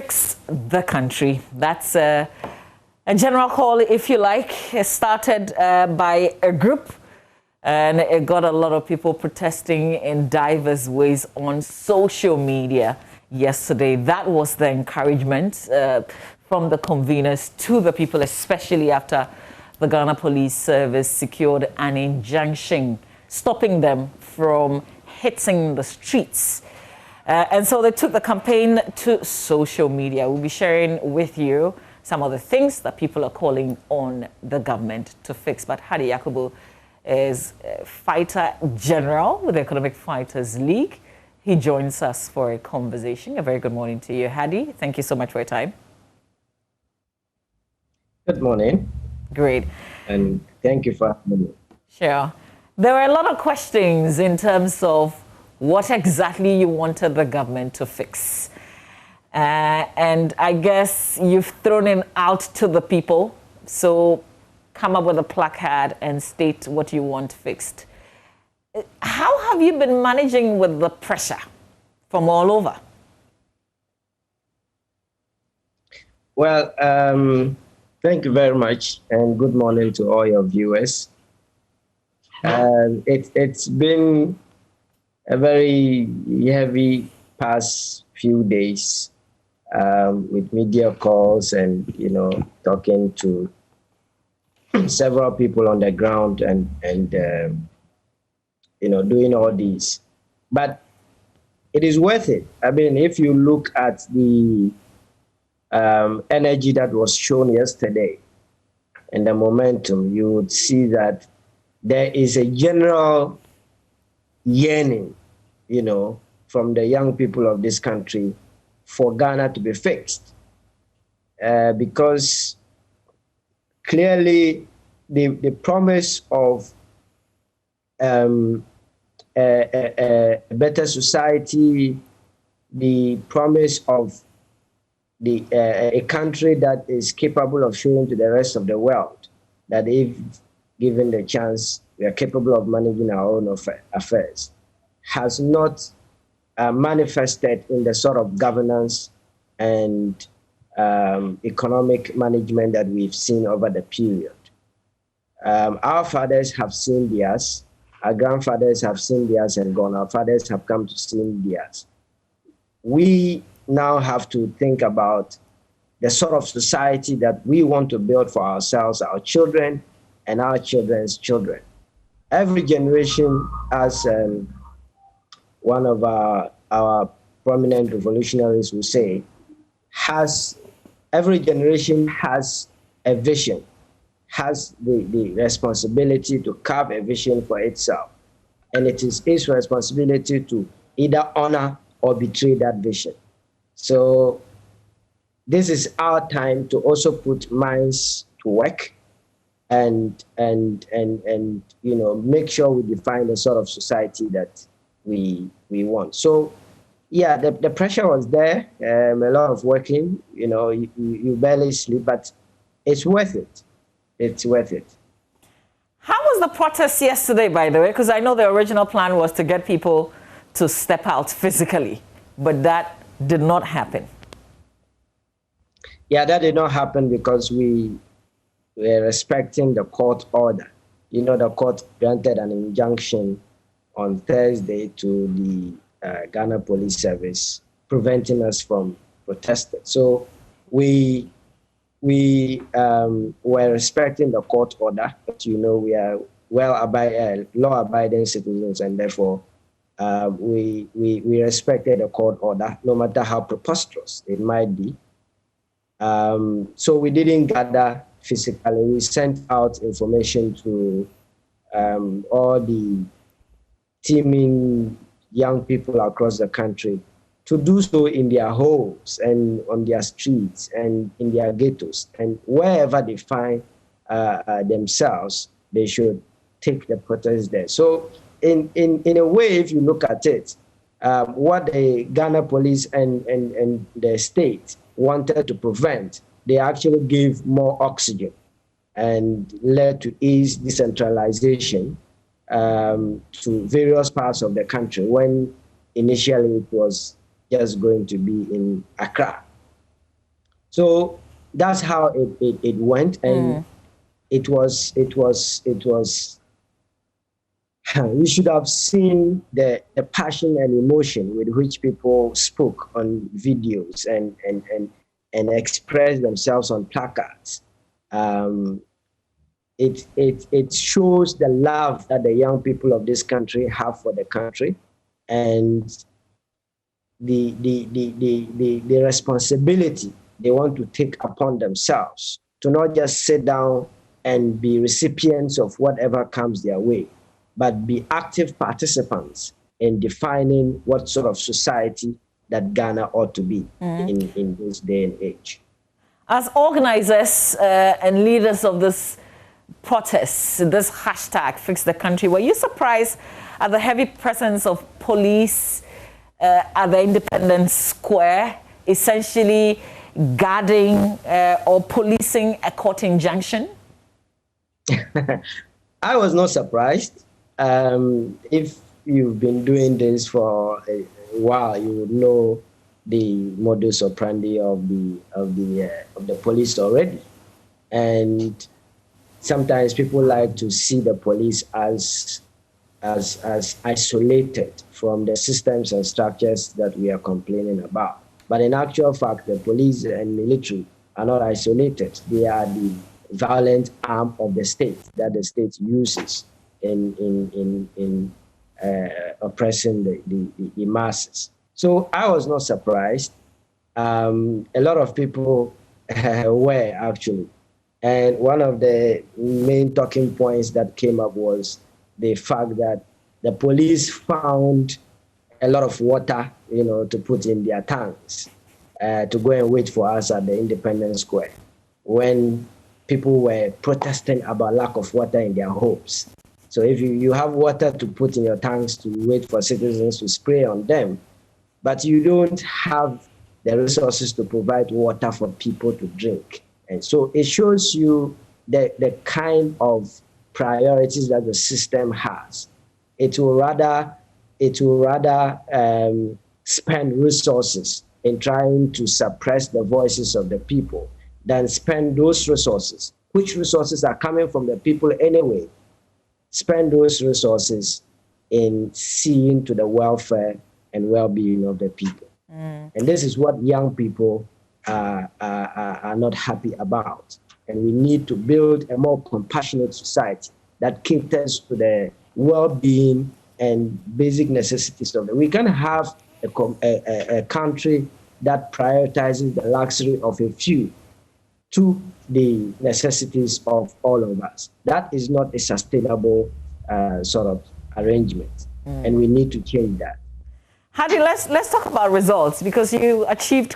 fix the country. That's a general call, if you like. It started by a group, and it got a lot of people protesting in diverse ways on social media yesterday. That was the encouragement from the conveners to the people, especially after the Ghana Police Service secured an injunction stopping them from hitting the streets. And so they took the campaign to social media. We'll be sharing with you some of the things that people are calling on the government to fix. But Hardi Yakubu is Fighter General with the Economic Fighters League. He joins us for a conversation. A very good morning to you, Hardi. Thank you so much for your time. Good morning. Great. And thank you for having me. Sure. There were a lot of questions in terms of what exactly you wanted the government to fix. And I guess you've thrown it out to the people. So come up with a placard and state what you want fixed. How have you been managing with the pressure from all over? Well, thank you very much, and good morning to all your viewers. It's been a very heavy past few days with media calls and, talking to several people on the ground and doing all these. But it is worth it. I mean, if you look at the energy that was shown yesterday and the momentum, you would see that there is a general yearning, from the young people of this country for Ghana to be fixed. Because clearly the promise of a better society, the promise of a country that is capable of showing to the rest of the world that if given the chance, we are capable of managing our own affairs, has not manifested in the sort of governance and economic management that we've seen over the period. Our fathers have seen theirs, our grandfathers have seen theirs and gone, our fathers have come to see theirs. We now have to think about the sort of society that we want to build for ourselves, our children, and our children's children. Every generation, as one of our prominent revolutionaries will say, every generation has a vision, has the responsibility to carve a vision for itself. And it is its responsibility to either honor or betray that vision. So this is our time to also put minds to work and make sure we define the sort of society that we want. So yeah, the pressure was there, a lot of working, you barely sleep, but it's worth it. It's worth it. How was the protest yesterday, by the way? Because I know the original plan was to get people to step out physically, but that did not happen. Yeah, that did not happen because we were respecting the court order. The court granted an injunction on Thursday to the Ghana Police Service, preventing us from protesting. So we were respecting the court order, but we are law-abiding citizens, and therefore we respected the court order, no matter how preposterous it might be. So we didn't gather physically. We sent out information to all the teeming young people across the country to do so in their homes and on their streets and in their ghettos, and wherever they find themselves, they should take the protest there. So in a way, if you look at it, what the Ghana police and the state wanted to prevent, they actually gave more oxygen and led to ease decentralization to various parts of the country, when initially it was just going to be in Accra. So that's how it went, and it was you should have seen the passion and emotion with which people spoke on videos and expressed themselves on placards. Um, it shows the love that the young people of this country have for the country, and the responsibility they want to take upon themselves to not just sit down and be recipients of whatever comes their way, but be active participants in defining what sort of society that Ghana ought to be in this day and age. As organizers and leaders of this protest, this hashtag Fix the Country, were you surprised at the heavy presence of police at the Independence Square, essentially guarding or policing a court injunction? I was not surprised. If you've been doing this for a while, you would know the modus operandi of the police already. And sometimes people like to see the police as isolated from the systems and structures that we are complaining about. But in actual fact, the police and military are not isolated. They are the violent arm of the state that the state uses in oppressing the masses. So I was not surprised. A lot of people were actually. And one of the main talking points that came up was the fact that the police found a lot of water, to put in their tanks, to go and wait for us at the Independence Square when people were protesting about lack of water in their homes. So if you have water to put in your tanks to wait for citizens to spray on them, but you don't have the resources to provide water for people to drink. And so it shows you the kind of priorities that the system has. It will rather spend resources in trying to suppress the voices of the people than spend those resources, which resources are coming from the people anyway, spend those resources in seeing to the welfare and well-being of the people. And this is what young people are not happy about. And we need to build a more compassionate society that caters to the well-being and basic necessities of it. We can have a country that prioritizes the luxury of a few to the necessities of all of us. That is not a sustainable sort of arrangement, and we need to change that. Hardi, let's talk about results, because you achieved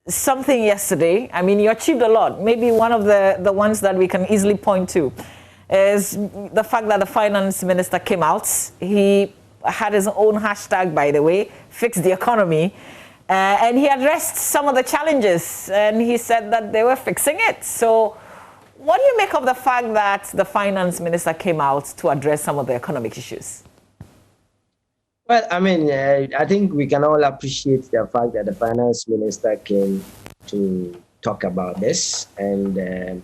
something yesterday. I mean, you achieved a lot. Maybe one of the ones that we can easily point to is the fact that the finance minister came out. He had his own hashtag, by the way, Fix the Economy. And he addressed some of the challenges, and he said that they were fixing it. So what do you make of the fact that the finance minister came out to address some of the economic issues? Well, I mean, I think we can all appreciate the fact that the finance minister came to talk about this and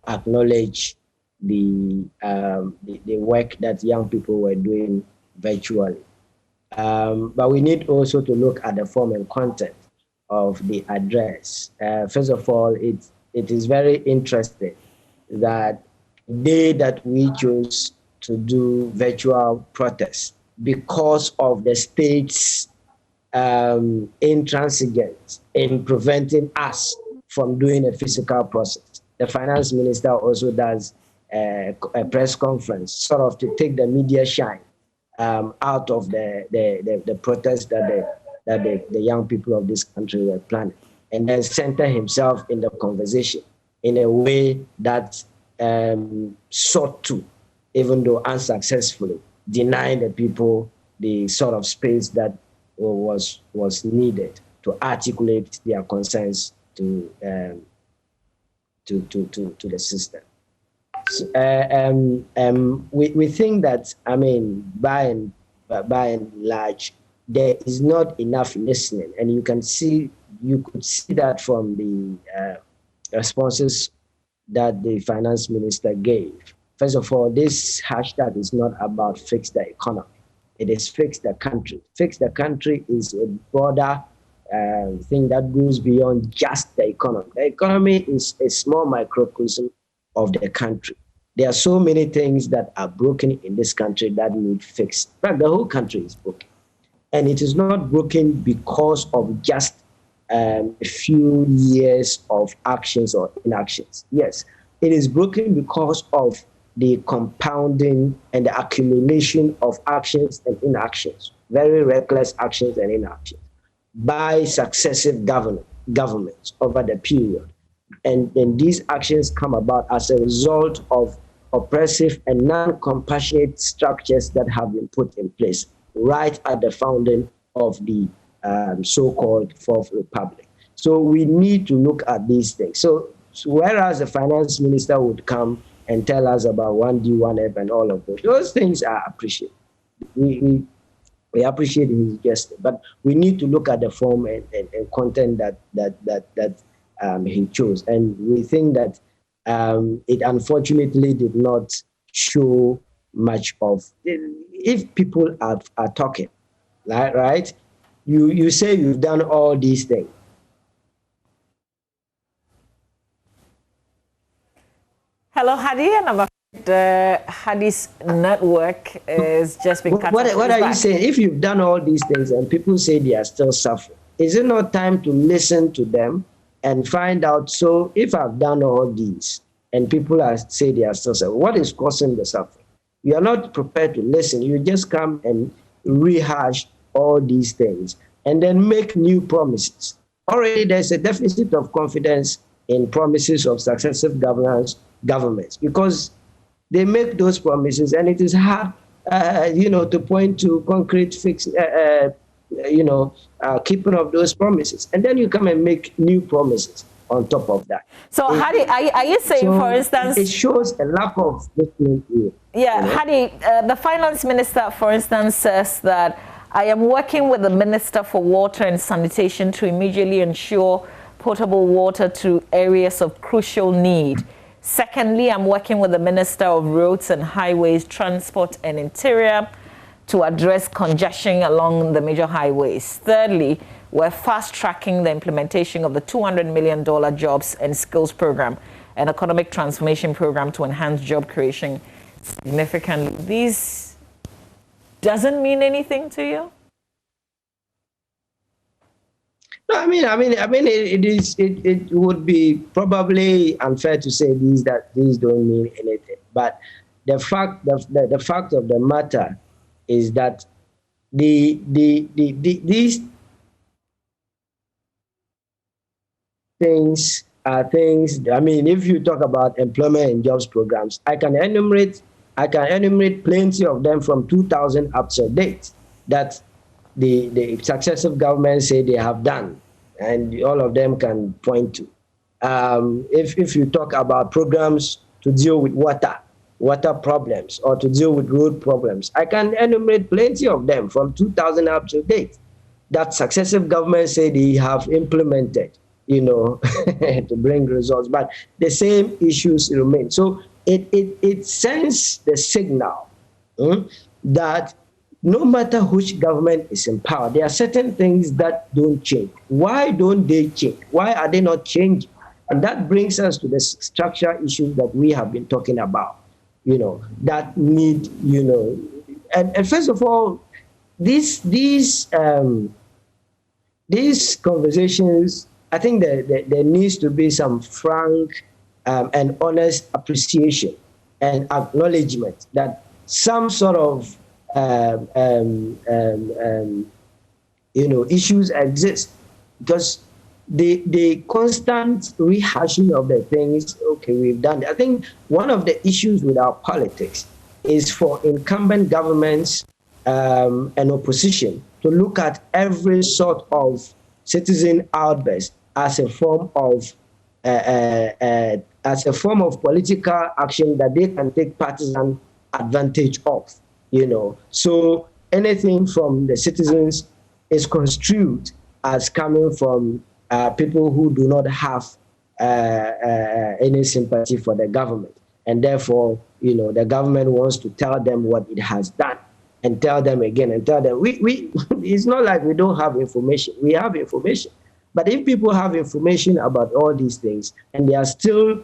acknowledge the work that young people were doing virtually. But we need also to look at the form and content of the address. First of all, it is very interesting that the day that we chose to do virtual protests, because of the state's intransigence in preventing us from doing a physical process, the finance minister also does a press conference, sort of to take the media shine out of the protest that the young people of this country were planning, and then center himself in the conversation in a way that sought to, even though unsuccessfully, deny the people the sort of space that was needed to articulate their concerns to the system. So, we think that, I mean, by and large, there is not enough listening, and you could see that from the responses that the finance minister gave. First of all, this hashtag is not about fix the economy. It is fix the country. Fix the country is a broader thing that goes beyond just the economy. The economy is a small microcosm of the country. There are so many things that are broken in this country that need fixed. In fact, the whole country is broken. And it is not broken because of just a few years of actions or inactions. Yes, it is broken because of the compounding and the accumulation of actions and inactions, very reckless actions and inactions by successive governments over the period. And these actions come about as a result of oppressive and non-compassionate structures that have been put in place right at the founding of the so-called Fourth Republic. So we need to look at these things. So whereas the finance minister would come and tell us about 1D, 1F, and all of those things are appreciated. We appreciate his gesture, but we need to look at the form and content that he chose. And we think that it unfortunately did not show much of. If people are talking, right? You say you've done all these things. Hello, Hardi, and I'm afraid Hardi's network is just being cut off. What are you saying? If you've done all these things and people say they are still suffering, is it not time to listen to them and find out? So if I've done all these and people say they are still suffering, what is causing the suffering? You are not prepared to listen. You just come and rehash all these things and then make new promises. Already there's a deficit of confidence in promises of successive governments because they make those promises and it is hard, to point to concrete fix, keeping of those promises. And then you come and make new promises on top of that. So, Hardi, are you saying, for instance... It shows a lack of listening here. Yeah, Hardi, the finance minister, for instance, says that I am working with the Minister for Water and Sanitation to immediately ensure potable water to areas of crucial need. Secondly, I'm working with the Minister of Roads and Highways, Transport and Interior to address congestion along the major highways. Thirdly, we're fast-tracking the implementation of the $200 million Jobs and Skills Program, an economic transformation program to enhance job creation significantly. These doesn't mean anything to you? No, I mean, it would be probably unfair to say these don't mean anything. But the fact of the matter is that these things are things. I mean, if you talk about employment and jobs programs, I can enumerate plenty of them from 2000 up to date that the successive governments say they have done, and all of them can point to. If you talk about programs to deal with water problems or to deal with road problems, I can enumerate plenty of them from 2000 up to date that successive governments say they have implemented, to bring results, but the same issues remain. So it sends the signal that no matter which government is in power, there are certain things that don't change. Why don't they change? Why are they not changing? And that brings us to the structural issues that we have been talking about, that need, and first of all, these conversations, I think there needs to be some frank and honest appreciation and acknowledgement that some sort of issues exist, because the constant rehashing of the things, okay, we've done it. I think one of the issues with our politics is for incumbent governments and opposition to look at every sort of citizen outburst as a form of political action that they can take partisan advantage of. So anything from the citizens is construed as coming from people who do not have any sympathy for the government. And therefore, the government wants to tell them what it has done and tell them again and tell them. It's not like we don't have information. We have information. But if people have information about all these things and they are still,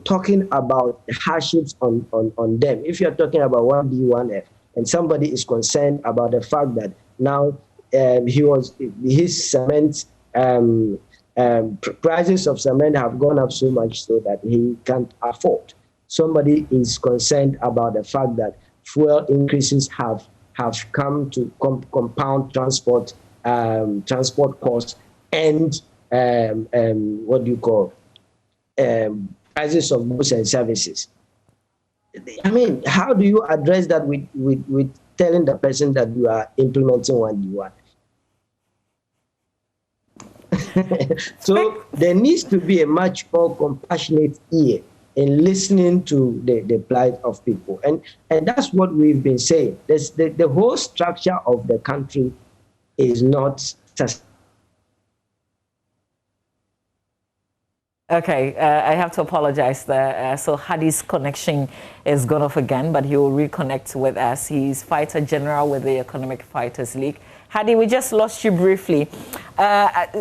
talking about the hardships on them, if you're talking about 1B, 1F, and somebody is concerned about the fact that now his cement, prices of cement have gone up so much so that he can't afford. Somebody is concerned about the fact that fuel increases have come to compound transport costs and prices of goods and services. I mean, how do you address that with telling the person that you are implementing 1D1? So there needs to be a much more compassionate ear in listening to the plight of people. And that's what we've been saying. The whole structure of the country is not Okay, I have to apologize there. So Hardi's connection is gone off again, but he will reconnect with us. He's Fighter General with the Economic Fighters League. Hardi, we just lost you briefly.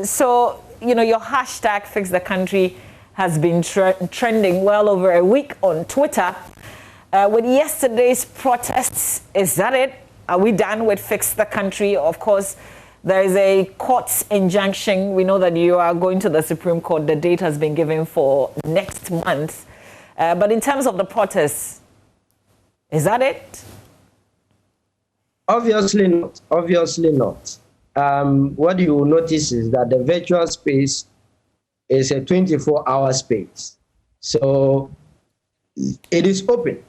So, your hashtag Fix the Country has been trending well over a week on Twitter. With yesterday's protests, is that it? Are we done with Fix the Country? Of course, there is a court injunction. We know that you are going to the Supreme Court. The date has been given for next month. But in terms of the protests, is that it? Obviously not. Obviously not. What you will notice is that the virtual space is a 24-hour space. So it is open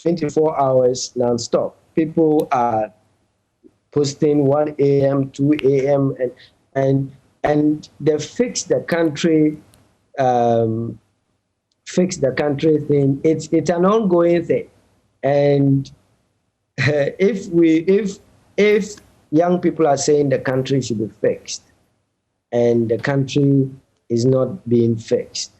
24 hours non-stop. People are posting 1 a.m., 2 a.m., and the Fix the Country thing, it's an ongoing thing. And if young people are saying the country should be fixed and the country is not being fixed,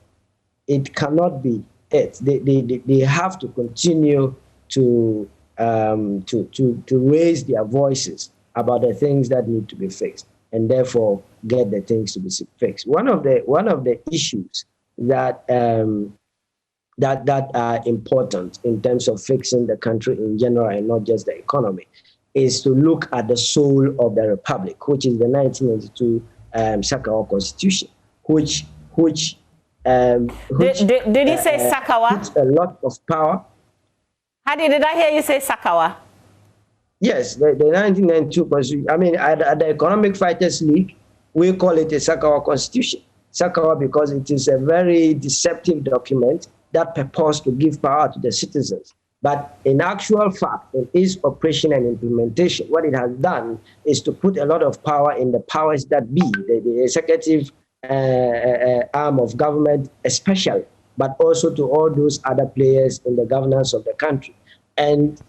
it cannot be it. They have to continue to raise their voices about the things that need to be fixed, and therefore get the things to be fixed. One of the issues that are important in terms of fixing the country in general and not just the economy is to look at the soul of the republic, which is the 1992 Sakawa Constitution, which did he say Sakawa? Puts a lot of power. Hardi, did I hear you say Sakawa? Yes, the 1992 Constitution. I mean, at the Economic Fighters League, we call it a Sakawa Constitution. Sakawa because it is a very deceptive document that purports to give power to the citizens. But in actual fact, in its operation and implementation, what it has done is to put a lot of power in the powers that be, the executive arm of government especially, but also to all those other players in the governance of the country. And,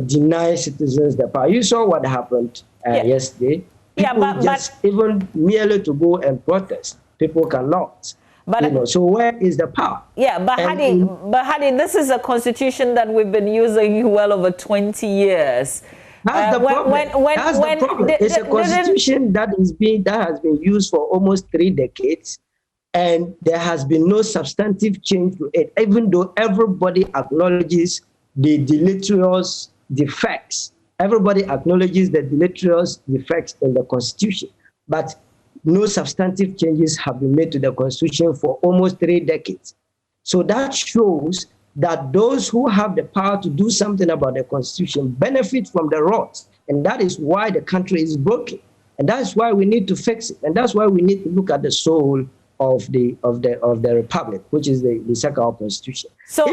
deny citizens the power. You saw what happened yesterday. People even merely to go and protest, people cannot. But so where is the power? Yeah, but Hardi, this is a constitution that we've been using well over 20 years. That's the problem. It's a constitution that has been used for almost 3 decades, and there has been no substantive change to it, even though everybody acknowledges the deleterious defects. Everybody acknowledges the deleterious defects in the constitution, but no substantive changes have been made to the constitution for almost 3 decades. So that shows that those who have the power to do something about the constitution benefit from the rot, and that is why the country is broken, and that's why we need to fix it, and that's why we need to look at the soul of the republic, which is the Sakawa Constitution. So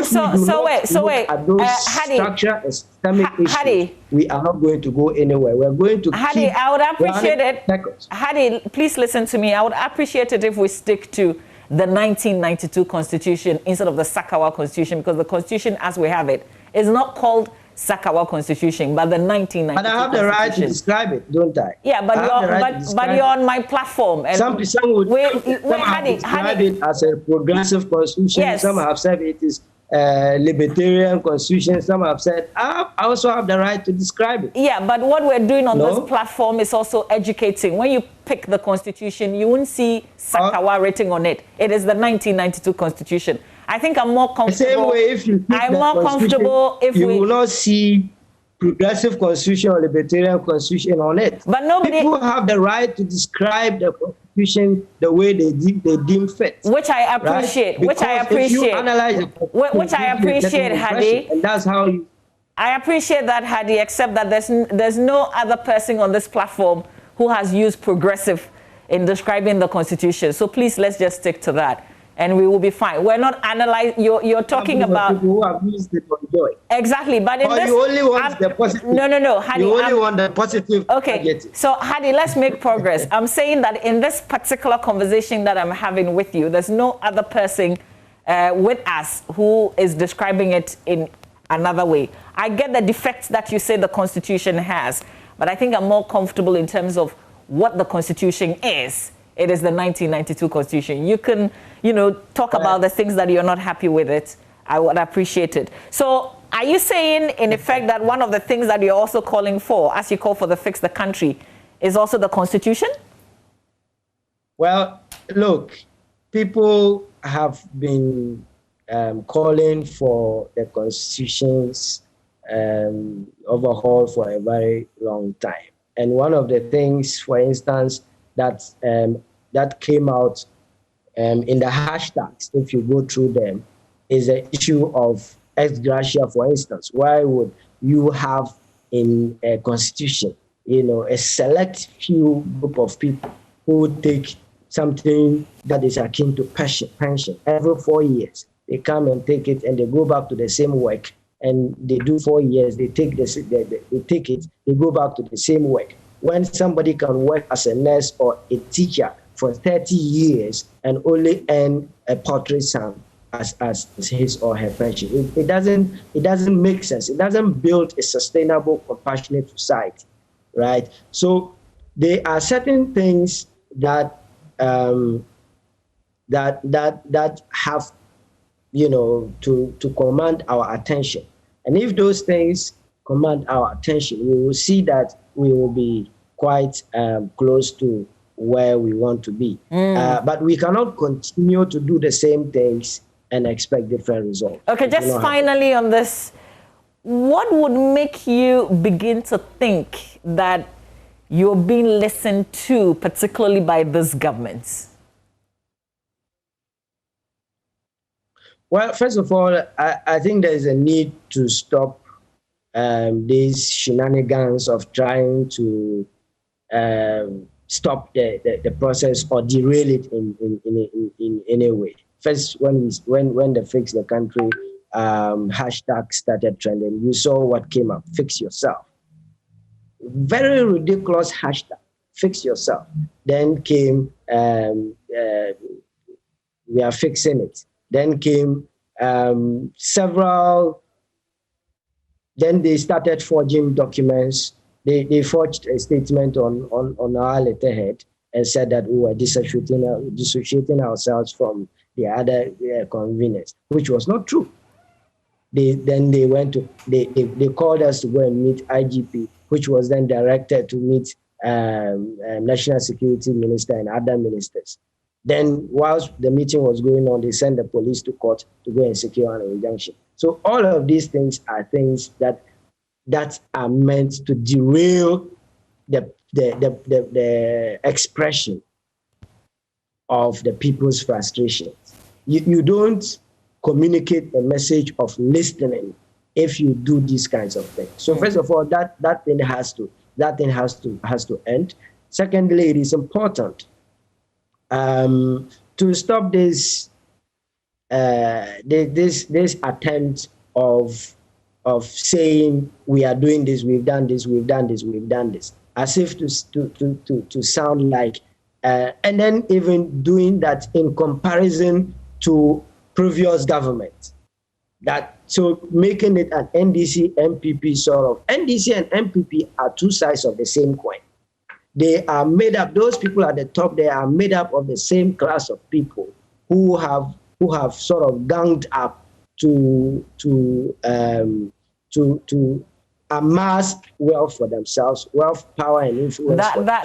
wait. At those structural and systemic issues, we are not going to go anywhere. We're going to Hardi, I would appreciate it. Hardi, please listen to me. I would appreciate it if we stick to the 1992 Constitution instead of the Sakawa Constitution, because the Constitution as we have it is not called Sakawa constitution, but the 1992 But I have the right to describe it, don't I? Yeah, but you're on my platform. And some would describe it as a progressive constitution. Yes. Some have said it is libertarian constitution. Some have said, I also have the right to describe it. Yeah, but what we're doing on this platform is also educating. When you pick the constitution, you won't see Sakawa written on it. It is the 1992 constitution. I think I'm more comfortable. The same way, if you pick you will not see progressive constitution or libertarian constitution on it. But nobody. People have the right to describe the constitution the way they deem fit. Which I appreciate. Right? Which I appreciate. If you analyze it, which I appreciate, Hardi. And that's how you. I appreciate that, Hardi, except that there's no other person on this platform who has used progressive in describing the constitution. So please, let's just stick to that, and we will be fine. We're not analyzing. You're talking about people who have used it for joy. Exactly, but in this, you only want the positive. No, Hardi, you only want the positive. Okay, so Hardi, let's make progress. I'm saying that in this particular conversation that I'm having with you, there's no other person with us who is describing it in another way. I get the defects that you say the Constitution has, but I think I'm more comfortable in terms of what the Constitution is. It is the 1992 Constitution. You can, talk about the things that you're not happy with it. I would appreciate it. So are you saying, in effect, that one of the things that you're also calling for, as you call for the Fix the Country, is also the Constitution? Well, look, people have been calling for the Constitution's overhaul for a very long time. And one of the things, for instance, that came out in the hashtags, if you go through them, is the issue of ex gratia, for instance. Why would you have in a constitution, a select few group of people who take something that is akin to pension every 4 years? They come and take it, and they go back to the same work, and they do 4 years. They take it, they go back to the same work. When somebody can work as a nurse or a teacher for 30 years and only earn a paltry sum as his or her pension, it doesn't make sense. It doesn't build a sustainable, compassionate society, right? So there are certain things that that have to command our attention. And if those things command our attention, we will see that we will be quite close to where we want to be. But we cannot continue to do the same things and expect different results. Okay, just finally on this, what would make you begin to think that you're being listened to, particularly by this government? Well, first of all, I think there is a need to stop these shenanigans of trying to stop the process or derail it in any way. First, when the Fix the Country hashtag started trending, you saw what came up: fix yourself. Very ridiculous hashtag, fix yourself. Then came we are fixing it. Then came several. Then they started forging documents. They forged a statement on our letterhead and said that we were dissociating ourselves from the other conveners, which was not true. They called us to go and meet IGP, which was then directed to meet National Security Minister and other ministers. Then, whilst the meeting was going on, they sent the police to court to go and secure an injunction. So all of these things are things that are meant to derail the expression of the people's frustrations. You don't communicate a message of listening if you do these kinds of things. So first of all, that thing has to end. Secondly, it is important to stop this attempt of saying we are doing this, we've done this, as if to sound like, and then even doing that in comparison to previous government. That so making it an NDC MPP sort of. NDC and MPP are two sides of the same coin. They are made up. Those people at the top, they are made up of the same class of people who have sort of ganged up to amass wealth for themselves, wealth, power, and influence.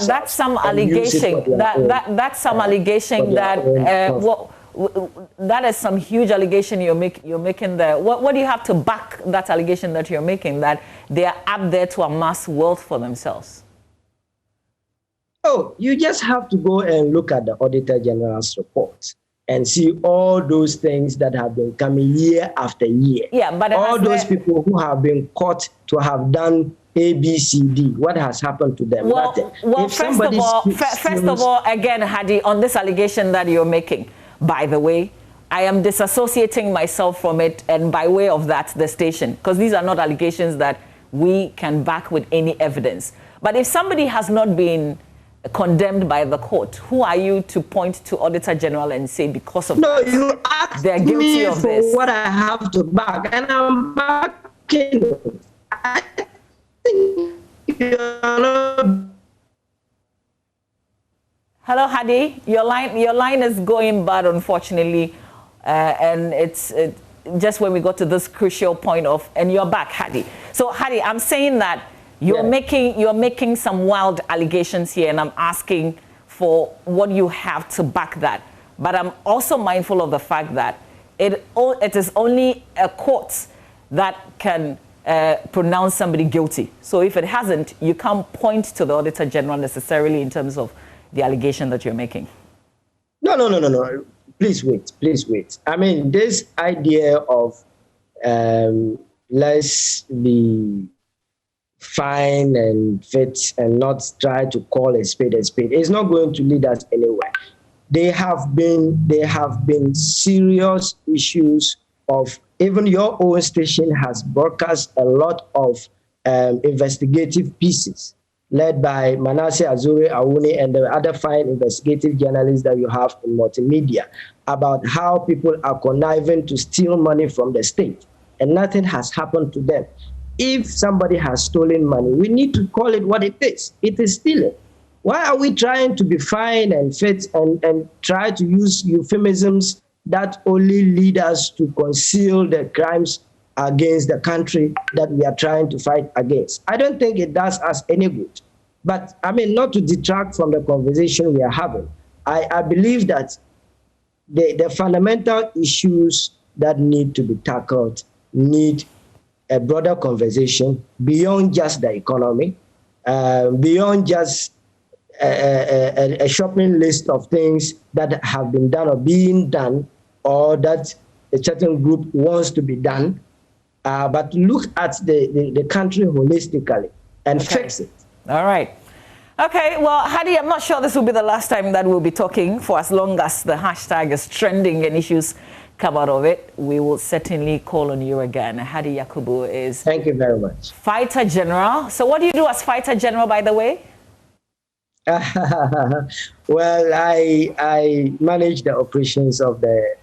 That's some allegation. That's some allegation that that is some huge allegation you're making there. What do you have to back that allegation that you're making, that they are up there to amass wealth for themselves? Oh, you just have to go and look at the Auditor General's report and see all those things that have been coming year after year. Yeah, but all those people who have been caught to have done A, B, C, D, what has happened to them? Well, first of all, again, Hardi, on this allegation that you're making, by the way, I am disassociating myself from it, and by way of that, the station, because these are not allegations that we can back with any evidence. But if somebody has not been condemned by the court, who are you to point to Auditor General and say because of you asked they're guilty me of for this? What I have to back, and I'm backing. I think Hello, Hardi. Your line is going bad, unfortunately, and it's just when we got to this crucial point of, and you're back, Hardi. So, Hardi, I'm saying that you're making some wild allegations here, and I'm asking for what you have to back that. But I'm also mindful of the fact that it is only a court that can pronounce somebody guilty. So if it hasn't, you can't point to the Auditor General necessarily in terms of the allegation that you're making. No. Please wait. I mean, this idea of let's be fine and fit and not try to call a spade is not going to lead us anywhere. There have been serious issues of, even your own station has broadcast a lot of investigative pieces led by Manasseh Azure Awuni and the other fine investigative journalists that you have in multimedia about how people are conniving to steal money from the state, and nothing has happened to them. If somebody has stolen money, we need to call it what it is. It is stealing. Why are we trying to be fine and fit and try to use euphemisms that only lead us to conceal the crimes against the country that we are trying to fight against? I don't think it does us any good. But I mean, not to detract from the conversation we are having, I believe that the fundamental issues that need to be tackled need a broader conversation beyond just the economy, beyond just a shopping list of things that have been done or being done, or that a certain group wants to be done, but look at the country holistically and fix it. All right. Okay, well, Hardi, I'm not sure this will be the last time that we'll be talking. For as long as the hashtag is trending and issues come out of it, we will certainly call on you again. Hardi Yakubu is... Thank you very much. Fighter General. So what do you do as Fighter General, by the way? Well, I manage the operations of the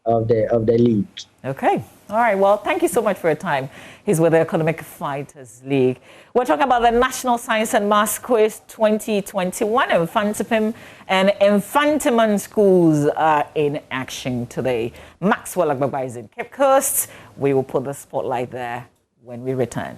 league. Okay. All right. Well, thank you so much for your time. He's with the Economic Fighters League. We're talking about the National Science and Maths Quiz 2021. Infantipim and Infantiman schools are in action today. Maxwell Agbagba is in Cape Coast. We will put the spotlight there when we return.